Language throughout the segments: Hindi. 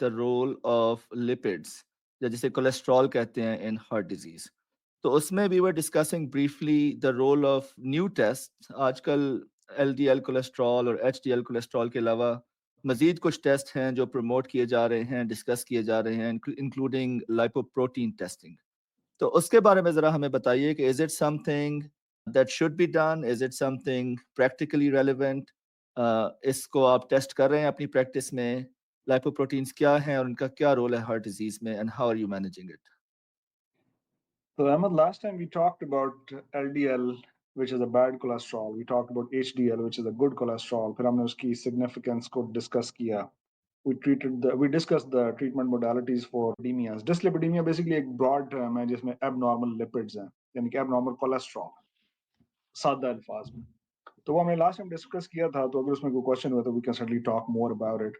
द रोल ऑफ लिपिड्स या जिसे कोलेस्ट्रॉल कहते हैं इन हार्ट डिजीज। तो उसमें we were discussing briefly the role of new test. आजकल एलडीएल कोलेस्ट्रॉल और एचडीएल कोलेस्ट्रॉल के अलावा मजीद कुछ टेस्ट हैं जो प्रमोट किए जा रहे हैं, डिस्कस किए जा रहे हैं, इंक्लूडिंग लाइपोप्रोटीन टेस्टिंग। तो उसके बारे में ज़रा हमें बताइए कि is it something that should be done, is it something practically relevant? इसको आप टेस्ट कर रहे हैं अपनी प्रैक्टिस में? लाइपोप्रोटीन्स क्या हैं और उनका क्या रोल है हार्ट डिजीज़ में, and how are you managing it? So Ahmed, last time we talked about LDL, which is a bad cholesterol. We talked about HDL, which is a good cholesterol. फिर हमने उसकी significance को discuss किया. We discussed the treatment modalities for dyslipidemias. Dyslipidemia basically एक broad term है जिसमें abnormal lipids हैं, यानी कि abnormal cholesterol, सादा अल्फाज में. तो वो हमने लास्ट टाइम डिस्कस किया था, तो अगर उसमें कोई क्वेश्चन हुआ तो we can certainly talk more about it.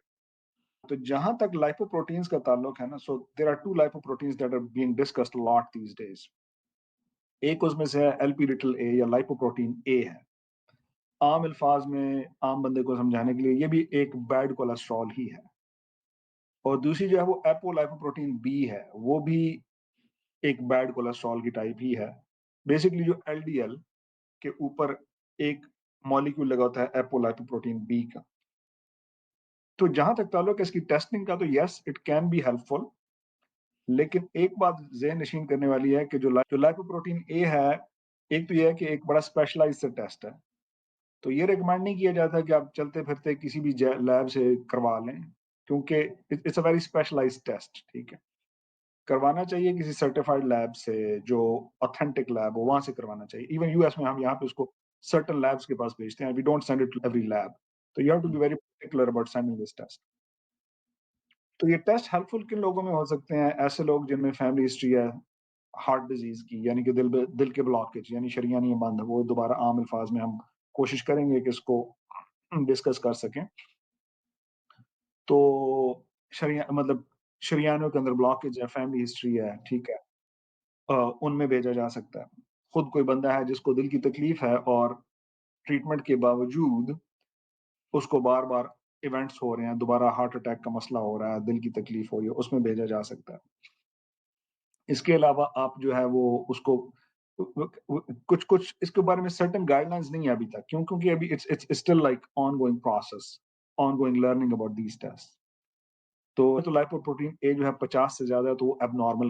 तो जहां तक लाइपोप्रोटीन्स का ताल्लुक है ना, so there are two lipoproteins that are being discussed lot these days. एक उसमें से है एलपी लिटिल ए या लाइपोप्रोटीन ए है. आम अल्फाज में आम बंदे को समझाने के लिए ये भी एक बैड कोलेस्ट्रॉल ही है. और दूसरी जो है वो एपोलाइपोप्रोटीन बी है, वो भी एक बैड कोलेस्ट्रॉल की टाइप ही है. बेसिकली जो एलडीएल के ऊपर एक मॉलिक्यूल लगा होता है एपोलाइपोप्रोटीन बी का. तो जहां तक ताल्लुक है इसकी टेस्टिंग का, तो yes it can be helpful. लेकिन एक बात ज़हन नशीन करने वाली है कि जो लाइपोप्रोटीन ए है, एक तो ये है कि एक बड़ा स्पेशलाइज्ड सा टेस्ट है. तो ये रिकमेंड नहीं किया जाता कि आप चलते-फिरते किसी भी लैब से करवा लें, क्योंकि it's a very specialised test, ठीक है? करवाना चाहिए किसी सर्टिफाइड लैब से, जो ऑथेंटिक लैब हो, वहाँ से करवाना चाहिए. इवन यूएस में हम यहाँ पे उसको सर्टेन लैब्स के पास भेजते हैं. We don't send it to every lab. तो you have to be very particular about sending this test. तो ये टेस्ट हेल्पफुल किन लोगों में हो सकते हैं? ऐसे लोग जिनमें फैमिली हिस्ट्री है हार्ट डिजीज़ की, यानी कि दिल के ब्लॉकेज, यानी शरीयानी बंद. वो दोबारा आम अल्फाज में हम कोशिश करेंगे कि इसको डिस्कस कर सकें. तो मतलब शरीयानों के अंदर ब्लॉकेज है, फैमिली हिस्ट्री है, ठीक है? उनमें भेजा जा सकता है. खुद कोई बंदा है जिसको दिल की तकलीफ है और ट्रीटमेंट के बावजूद उसको बार-बार इवेंट्स हो रहे हैं, दोबारा हार्ट अटैक का मसला हो रहा है, दिल की तकलीफ हो रही है, उसमें भेजा जा सकता है. इसके अलावा आप जो है वो उसको कुछ-कुछ इसके बारे में सर्टेन गाइडलाइंस नहीं है अभी तक. क्यों? क्योंकि अभी it's it's still like ongoing process, ongoing learning about these tests. तो लाइपोप्रोटीन ए जो है 50 से ज़्यादा है, तो वो एब्नॉर्मल